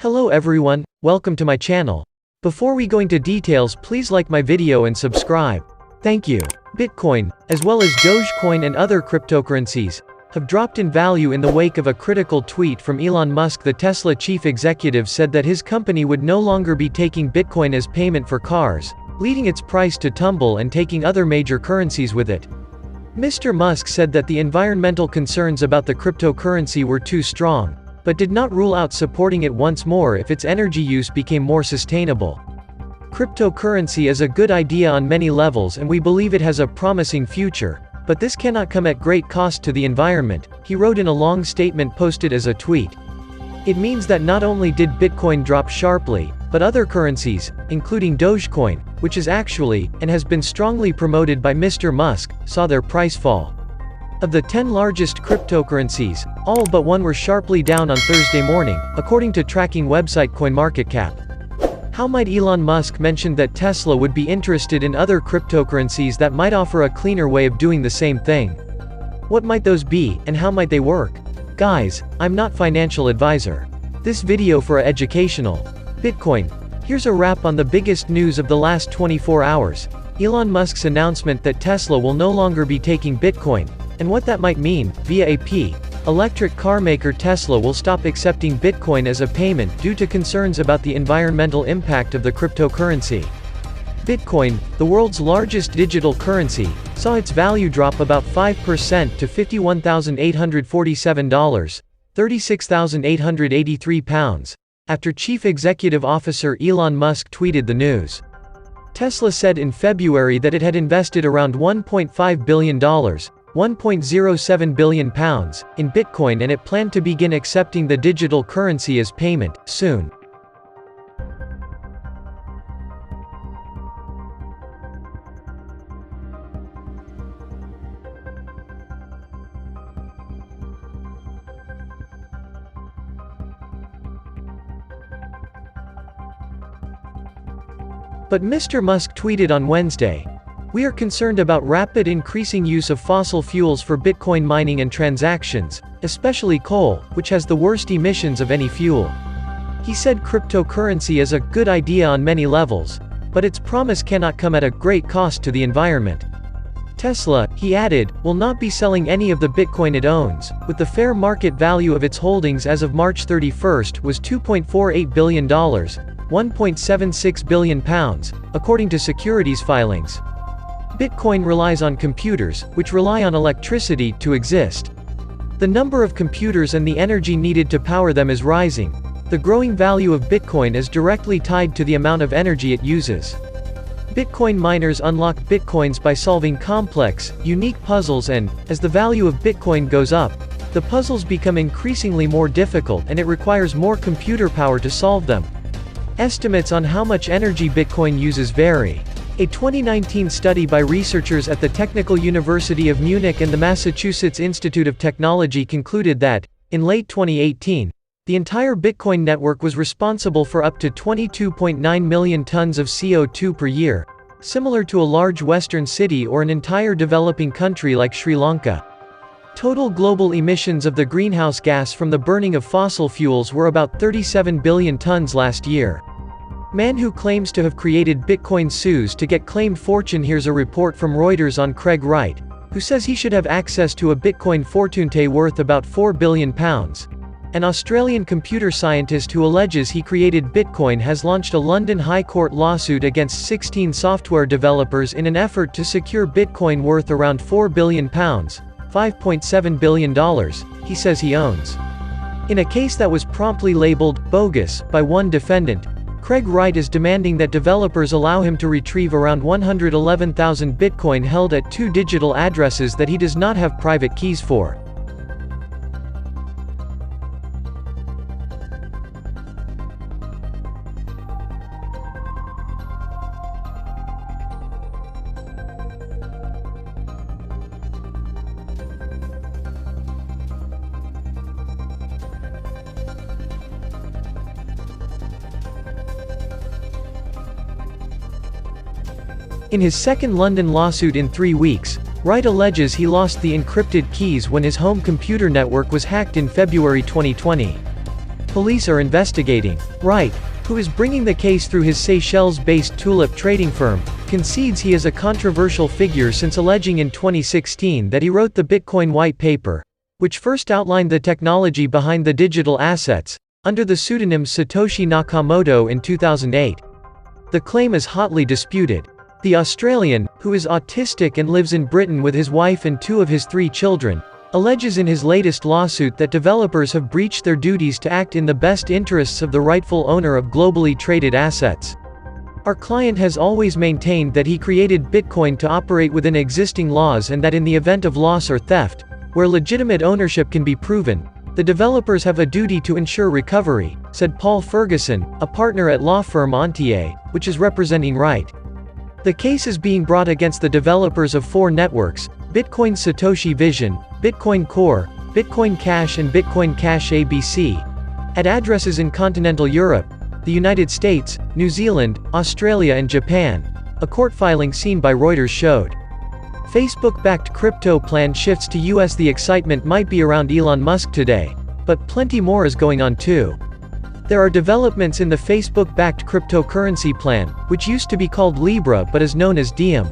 Hello everyone, welcome to my channel. Before we go into details, please like my video and subscribe. Thank you. Bitcoin, as well as Dogecoin and other cryptocurrencies, have dropped in value in the wake of a critical tweet from Elon Musk. The Tesla chief executive said that his company would no longer be taking Bitcoin as payment for cars, leading its price to tumble and taking other major currencies with it. Mr. Musk said that the environmental concerns about the cryptocurrency were too strong, but did not rule out supporting it once more if its energy use became more sustainable. Cryptocurrency is a good idea on many levels and we believe it has a promising future, but this cannot come at great cost to the environment, he wrote in a long statement posted as a tweet. It means that not only did Bitcoin drop sharply, but other currencies, including Dogecoin, which is actually, and has been strongly promoted by Mr. Musk, saw their price fall. Of the 10 largest cryptocurrencies, all but one were sharply down on Thursday morning, according to tracking website CoinMarketCap. How might Elon Musk mentioned that Tesla would be interested in other cryptocurrencies that might offer a cleaner way of doing the same thing? What might those be, and how might they work? Guys, I'm not financial advisor. This video for educational. Bitcoin. Here's a wrap on the biggest news of the last 24 hours. Elon Musk's announcement that Tesla will no longer be taking Bitcoin, and what that might mean. Via AP, electric car maker Tesla will stop accepting Bitcoin as a payment due to concerns about the environmental impact of the cryptocurrency. Bitcoin, the world's largest digital currency, saw its value drop about 5% to $51,847, £36,883, after Chief Executive Officer Elon Musk tweeted the news. Tesla said in February that it had invested around $1.5 billion, £1.07 billion, in Bitcoin and it planned to begin accepting the digital currency as payment, soon. But Mr. Musk tweeted on Wednesday, "We are concerned about rapid increasing use of fossil fuels for Bitcoin mining and transactions, especially coal, which has the worst emissions of any fuel." He said cryptocurrency is a good idea on many levels, but its promise cannot come at a great cost to the environment. Tesla, he added, will not be selling any of the Bitcoin it owns, with the fair market value of its holdings as of March 31 was $2.48 billion, £1.76 billion, according to securities filings. Bitcoin relies on computers, which rely on electricity to exist. The number of computers and the energy needed to power them is rising. The growing value of Bitcoin is directly tied to the amount of energy it uses. Bitcoin miners unlock Bitcoins by solving complex, unique puzzles and, as the value of Bitcoin goes up, the puzzles become increasingly more difficult and it requires more computer power to solve them. Estimates on how much energy Bitcoin uses vary. A 2019 study by researchers at the Technical University of Munich and the Massachusetts Institute of Technology concluded that, in late 2018, the entire Bitcoin network was responsible for up to 22.9 million tons of CO2 per year, similar to a large Western city or an entire developing country like Sri Lanka. Total global emissions of the greenhouse gas from the burning of fossil fuels were about 37 billion tons last year. Man who claims to have created Bitcoin sues to get claimed fortune. Here's a report from Reuters on Craig Wright, who says he should have access to a Bitcoin fortune worth about £4 billion. An Australian computer scientist who alleges he created Bitcoin has launched a London High Court lawsuit against 16 software developers in an effort to secure Bitcoin worth around £4 billion, $5.7 billion, he says he owns. In a case that was promptly labeled bogus by one defendant, Craig Wright is demanding that developers allow him to retrieve around 111,000 Bitcoin held at 2 digital addresses that he does not have private keys for. In his second London lawsuit in 3 weeks, Wright alleges he lost the encrypted keys when his home computer network was hacked in February 2020. police are investigating. Wright, who is bringing the case through his Seychelles-based Tulip trading firm, concedes he is a controversial figure since alleging in 2016 that he wrote the Bitcoin white paper, which first outlined the technology behind the digital assets, under the pseudonym Satoshi Nakamoto in 2008. The claim is hotly disputed. The Australian, who is autistic and lives in Britain with his wife and 2 of his 3 children, alleges in his latest lawsuit that developers have breached their duties to act in the best interests of the rightful owner of globally traded assets. Our client has always maintained that he created Bitcoin to operate within existing laws and that in the event of loss or theft, where legitimate ownership can be proven, the developers have a duty to ensure recovery, said Paul Ferguson, a partner at law firm Ontier, which is representing Wright. The case is being brought against the developers of 4 networks: Bitcoin Satoshi Vision, Bitcoin Core, Bitcoin Cash and Bitcoin Cash ABC, at addresses in continental Europe, the United States, New Zealand, Australia and Japan, a court filing seen by Reuters showed. Facebook-backed crypto plan shifts to US. The excitement might be around Elon Musk today, but plenty more is going on too. There are developments in the Facebook-backed cryptocurrency plan, which used to be called Libra but is known as Diem.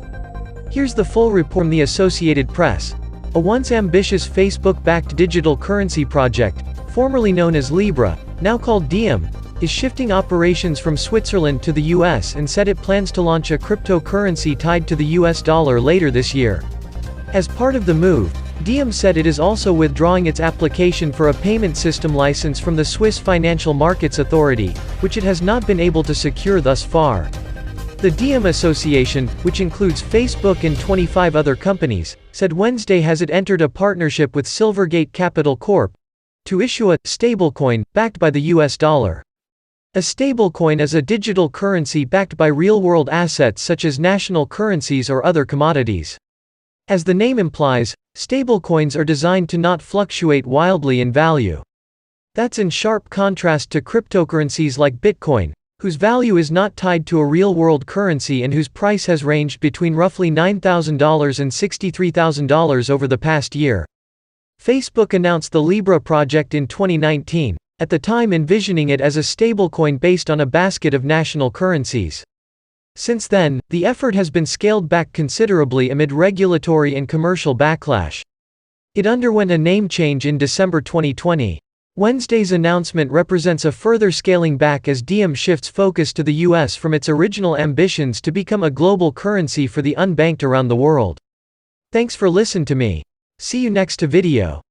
Here's the full report from the Associated Press. A once ambitious Facebook-backed digital currency project, formerly known as Libra, now called Diem, is shifting operations from Switzerland to the US and said it plans to launch a cryptocurrency tied to the US dollar later this year. As part of the move, Diem said it is also withdrawing its application for a payment system license from the Swiss Financial Markets Authority, which it has not been able to secure thus far. The Diem Association, which includes Facebook and 25 other companies, said Wednesday has it entered a partnership with Silvergate Capital Corp. To issue a stablecoin backed by the US dollar. A stablecoin is a digital currency backed by real-world assets such as national currencies or other commodities. As the name implies, stablecoins are designed to not fluctuate wildly in value. That's in sharp contrast to cryptocurrencies like Bitcoin, whose value is not tied to a real-world currency and whose price has ranged between roughly $9,000 and $63,000 over the past year. Facebook announced the Libra project in 2019, at the time envisioning it as a stablecoin based on a basket of national currencies. Since then, the effort has been scaled back considerably amid regulatory and commercial backlash. It underwent a name change in December 2020. Wednesday's announcement represents a further scaling back as Diem shifts focus to the US from its original ambitions to become a global currency for the unbanked around the world. Thanks for listening to me. See you next video.